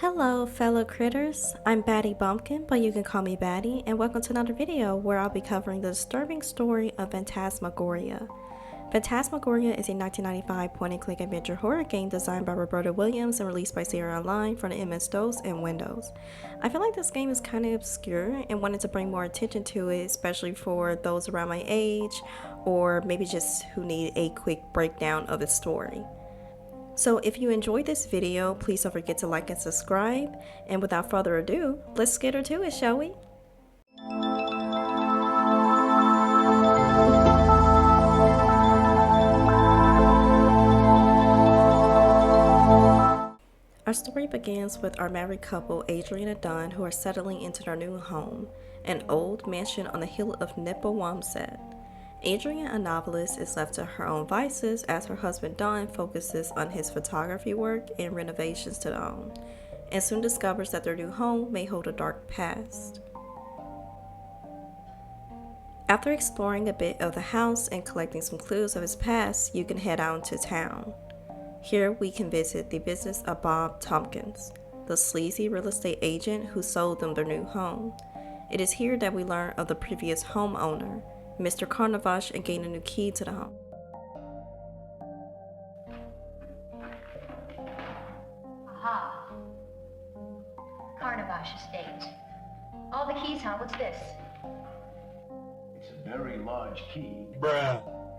Hello fellow critters, I'm Batty Bumpkin, but you can call me Batty, and welcome to another video where I'll be covering the disturbing story of Phantasmagoria. Phantasmagoria is a 1995 point-and-click adventure horror game designed by Roberta Williams and released by Sierra Online for the MS-DOS and Windows. I feel like this game is kind of obscure and wanted to bring more attention to it, especially for those around my age, or maybe just who need a quick breakdown of its story. So if you enjoyed this video, please don't forget to like and subscribe. And without further ado, let's get her to it, shall we? Our story begins with our married couple, Adrian and Don, who are settling into their new home, an old mansion on the hill of Nipawamset. Adrian, a novelist, is left to her own vices as her husband Don focuses on his photography work and renovations to the home, and soon discovers that their new home may hold a dark past. After exploring a bit of the house and collecting some clues of its past, you can head out into town. Here we can visit the business of Bob Tompkins, the sleazy real estate agent who sold them their new home. It is here that we learn of the previous homeowner, Mr. Carnavash, and gain a new key to the home. Aha. Carnavash Estate. All the keys, huh? What's this? It's a very large key.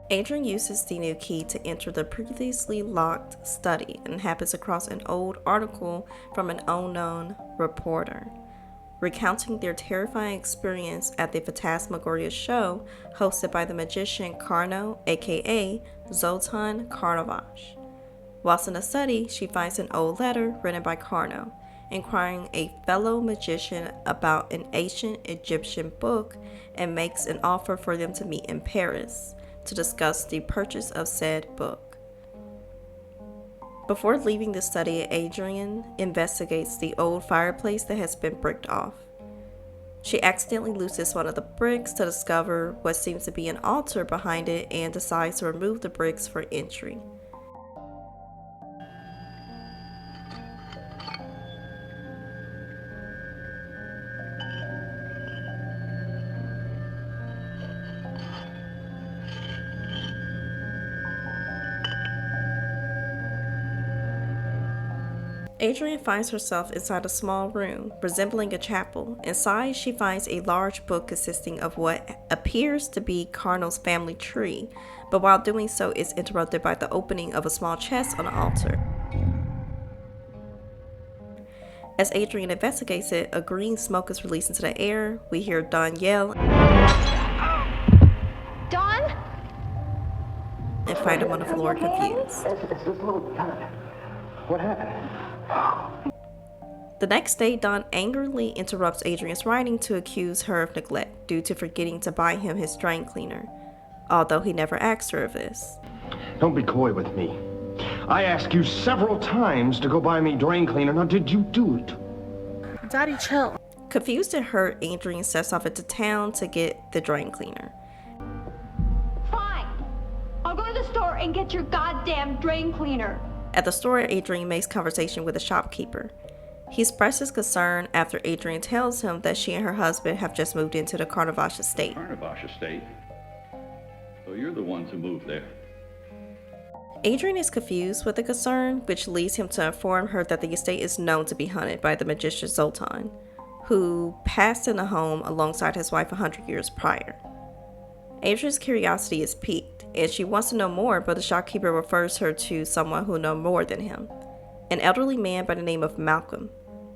Adrian uses the new key to enter the previously locked study and happens across an old article from an unknown reporter, recounting their terrifying experience at the Phantasmagoria show hosted by the magician Carno, aka Zoltan Carnavash. Whilst in the study, she finds an old letter written by Carno, inquiring a fellow magician about an ancient Egyptian book and makes an offer for them to meet in Paris to discuss the purchase of said book. Before leaving the study, Adrian investigates the old fireplace that has been bricked off. She accidentally loses one of the bricks to discover what seems to be an altar behind it and decides to remove the bricks for entry. Adrian finds herself inside a small room resembling a chapel. Inside, she finds a large book consisting of what appears to be Carno's family tree, but while doing so is interrupted by the opening of a small chest on the altar. As Adrian investigates it, a green smoke is released into the air. We hear Don yell Don? and find him on the floor confused. It's this little guy. What happened? The next day, Don angrily interrupts Adrian's writing to accuse her of neglect due to forgetting to buy him his drain cleaner, although he never asked her of this. Don't be coy with me. I asked you several times to go buy me drain cleaner. Now, did you do it? Daddy, chill. Confused and hurt, Adrian sets off into town to get the drain cleaner. Fine. I'll go to the store and get your goddamn drain cleaner. At the store, Adrian makes conversation with the shopkeeper. He expresses concern after Adrian tells him that she and her husband have just moved into the Carnavash estate. Carnavash Estate? So you're the ones who moved there. Adrian is confused with the concern, which leads him to inform her that the estate is known to be haunted by the magician Zoltan, who passed in the home alongside his wife 100 years prior. Adrian's curiosity is piqued, and she wants to know more, but the shopkeeper refers her to someone who knows more than him, an elderly man by the name of Malcolm,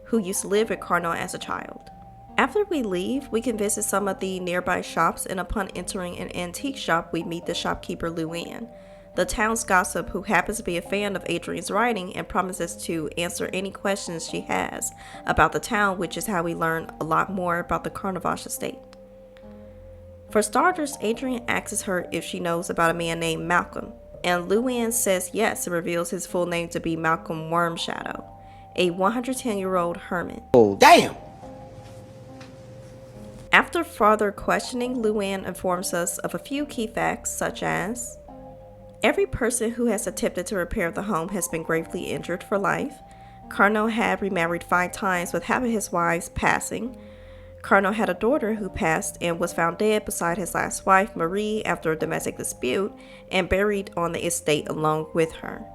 who used to live with Carno as a child. After we leave, we can visit some of the nearby shops, and upon entering an antique shop, we meet the shopkeeper Luann, the town's gossip who happens to be a fan of Adrian's writing and promises to answer any questions she has about the town, which is how we learn a lot more about the Carnavash estate. For starters, Adrian asks her if she knows about a man named Malcolm, and Luann says yes and reveals his full name to be Malcolm Wormshadow, a 110-year-old hermit. Oh, damn! After further questioning, Luann informs us of a few key facts, such as every person who has attempted to repair the home has been gravely injured for life. Carnot had remarried 5 times, with half of his wives passing. Carnot had a daughter who passed and was found dead beside his last wife, Marie, after a domestic dispute, and buried on the estate along with her.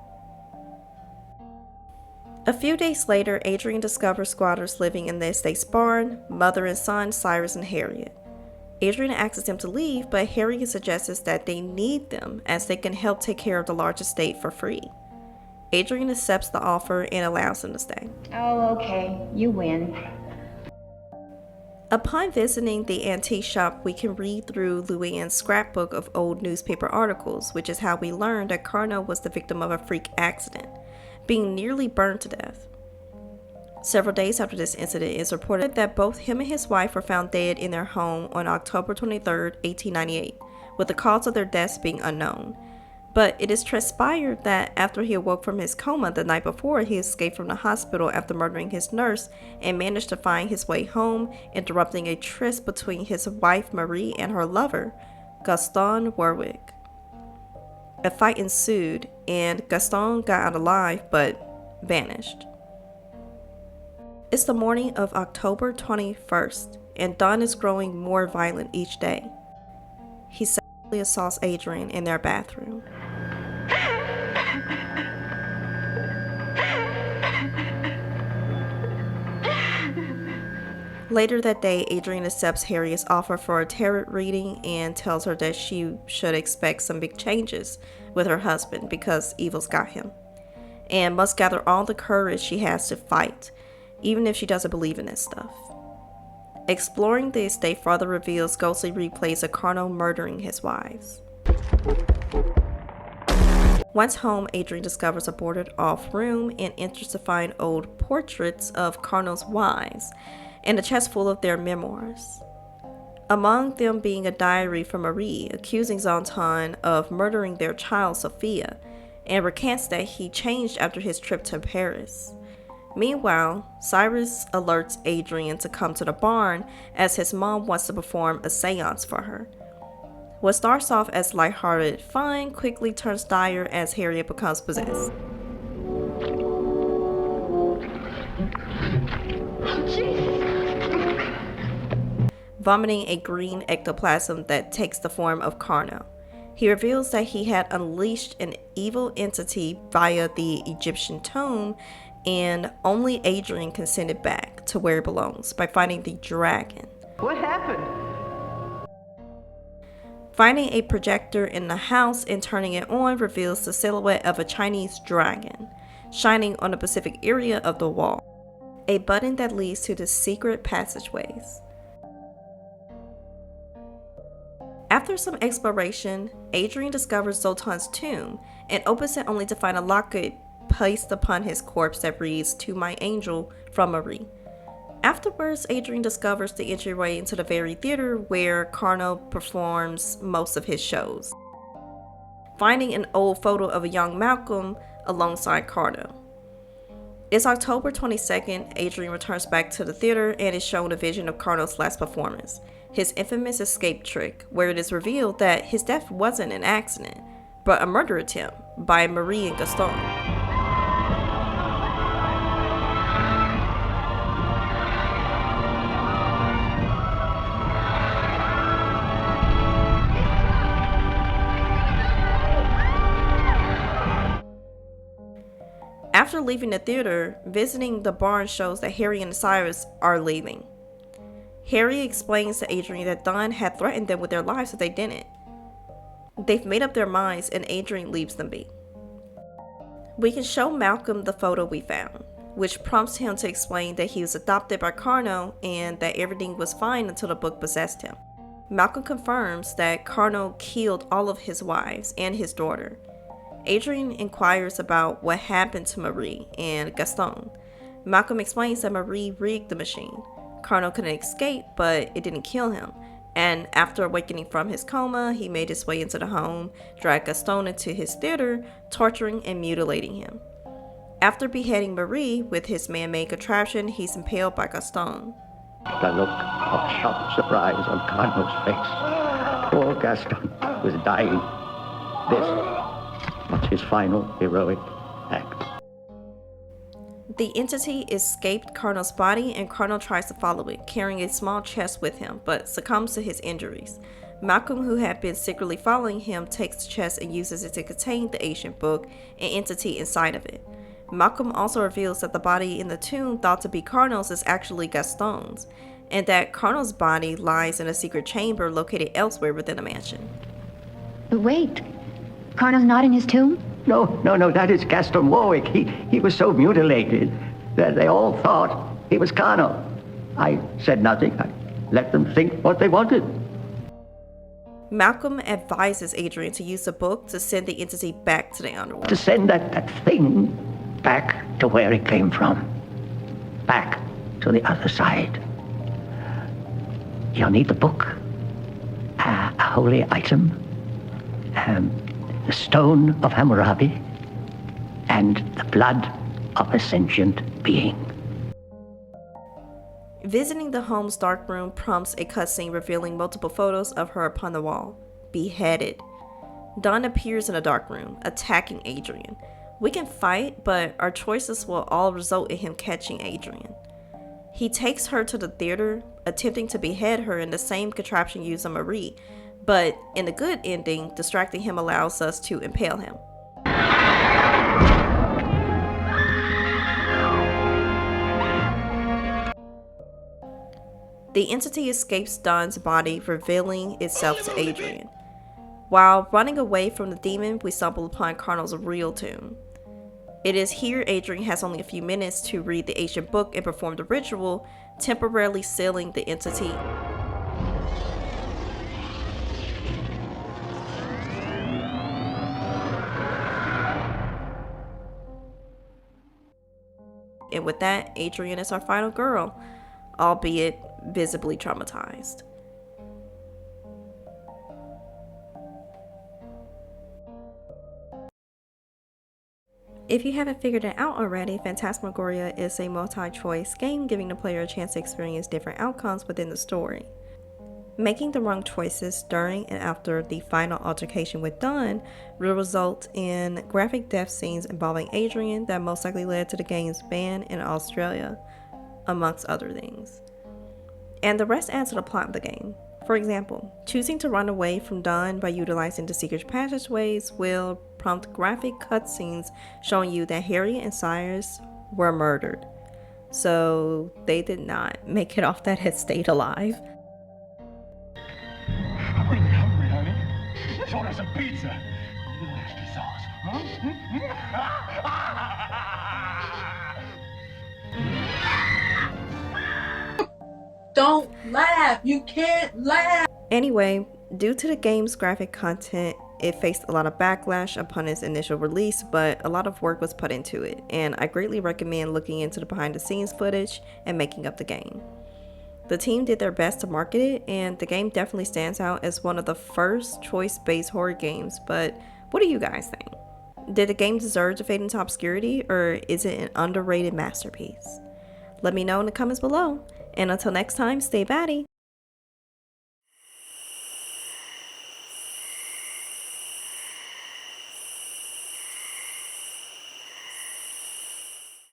A few days later, Adrian discovers squatters living in the estate's barn, mother and son, Cyrus and Harriet. Adrian asks them to leave, but Harriet suggests that they need them as they can help take care of the large estate for free. Adrian accepts the offer and allows them to stay. Oh, okay. You win. Upon visiting the antique shop, we can read through Luann's scrapbook of old newspaper articles, which is how we learned that Carnot was the victim of a freak accident, being nearly burned to death. Several days after this incident, it is reported that both him and his wife were found dead in their home on October 23, 1898, with the cause of their deaths being unknown. But it is transpired that after he awoke from his coma the night before, he escaped from the hospital after murdering his nurse and managed to find his way home, interrupting a tryst between his wife Marie and her lover, Gaston Warwick. A fight ensued, and Gaston got out alive but vanished. It's the morning of October 21st, and Don is growing more violent each day. He sexually assaults Adrian in their bathroom. Later that day, Adrian accepts Harriet's offer for a tarot reading and tells her that she should expect some big changes with her husband because evil's got him, and must gather all the courage she has to fight, even if she doesn't believe in this stuff. Exploring the estate further reveals ghostly replays of Carnot murdering his wives. Once home, Adrian discovers a boarded-off room and enters to find old portraits of Carnot's wives and a chest full of their memoirs. Among them being a diary from Marie accusing Zontan of murdering their child Sophia, and recants that he changed after his trip to Paris. Meanwhile, Cyrus alerts Adrian to come to the barn as his mom wants to perform a seance for her. What starts off as lighthearted fun quickly turns dire as Harriet becomes possessed. Vomiting a green ectoplasm that takes the form of Carnot. He reveals that he had unleashed an evil entity via the Egyptian tomb, and only Adrian can send it back to where it belongs by finding the dragon. What happened? Finding a projector in the house and turning it on reveals the silhouette of a Chinese dragon shining on the Pacific area of the wall, a button that leads to the secret passageways. After some exploration, Adrian discovers Zoltan's tomb and opens it only to find a locket placed upon his corpse that reads, "To my angel from Marie." Afterwards, Adrian discovers the entryway into the very theater where Carnot performs most of his shows, finding an old photo of a young Malcolm alongside Carnot. It's October 22nd, Adrian returns back to the theater and is shown a vision of Carnot's last performance, his infamous escape trick, where it is revealed that his death wasn't an accident, but a murder attempt by Marie and Gaston. After leaving the theater, visiting the barn shows that Harry and Cyrus are leaving. Harry explains to Adrian that Don had threatened them with their lives if they didn't. They've made up their minds and Adrian leaves them be. We can show Malcolm the photo we found, which prompts him to explain that he was adopted by Carnot and that everything was fine until the book possessed him. Malcolm confirms that Carnot killed all of his wives and his daughter. Adrian inquires about what happened to Marie and Gaston. Malcolm explains that Marie rigged the machine. Carnot couldn't escape, but it didn't kill him. And after awakening from his coma, he made his way into the home, dragged Gaston into his theater, torturing and mutilating him. After beheading Marie with his man-made contraption, he's impaled by Gaston. The look of shocked surprise on Carnot's face. Poor Gaston was dying. This was his final heroic act. The entity escaped Cardinal's body, and Cardinal tries to follow it, carrying a small chest with him, but succumbs to his injuries. Malcolm, who had been secretly following him, takes the chest and uses it to contain the ancient book and entity inside of it. Malcolm also reveals that the body in the tomb thought to be Cardinal's is actually Gaston's, and that Cardinal's body lies in a secret chamber located elsewhere within the mansion. But wait, Cardinal's not in his tomb? No, that is Gaston Warwick. He was so mutilated that they all thought he was Cardinal. I said nothing. I let them think what they wanted. Malcolm advises Adrian to use the book to send the entity back to the underworld. To send that thing back to where it came from. Back to the other side. You'll need the book, a holy item, the stone of Hammurabi, and the blood of a sentient being. Visiting the home's dark room prompts a cutscene revealing multiple photos of her upon the wall, beheaded. Dawn appears in the dark room, attacking Adrian. We can fight, but our choices will all result in him catching Adrian. He takes her to the theater, attempting to behead her in the same contraption used on Marie, but in the good ending, distracting him allows us to impale him. The entity escapes Dawn's body, revealing itself to Adrian. While running away from the demon, we stumble upon Cardinal's real tomb. It is here Adrian has only a few minutes to read the ancient book and perform the ritual, temporarily sealing the entity. And with that, Adrian is our final girl, albeit visibly traumatized. If you haven't figured it out already, Phantasmagoria is a multi-choice game giving the player a chance to experience different outcomes within the story. Making the wrong choices during and after the final altercation with Dawn will result in graphic death scenes involving Adrian that most likely led to the game's ban in Australia, amongst other things. And the rest adds to the plot of the game. For example, choosing to run away from Dawn by utilizing the secret passageways will prompt graphic cutscenes showing you that Harriet and Cyrus were murdered. So they did not make it off that estate alive. I'm really hungry, honey. Let's order some pizza. A little extra sauce, huh? Don't laugh. You can't laugh. Anyway, due to the game's graphic content, it faced a lot of backlash upon its initial release, but a lot of work was put into it, and I greatly recommend looking into the behind the scenes footage and making up the game. The team did their best to market it, and the game definitely stands out as one of the first choice-based horror games, but what do you guys think? Did the game deserve to fade into obscurity, or is it an underrated masterpiece? Let me know in the comments below, and until next time, stay batty!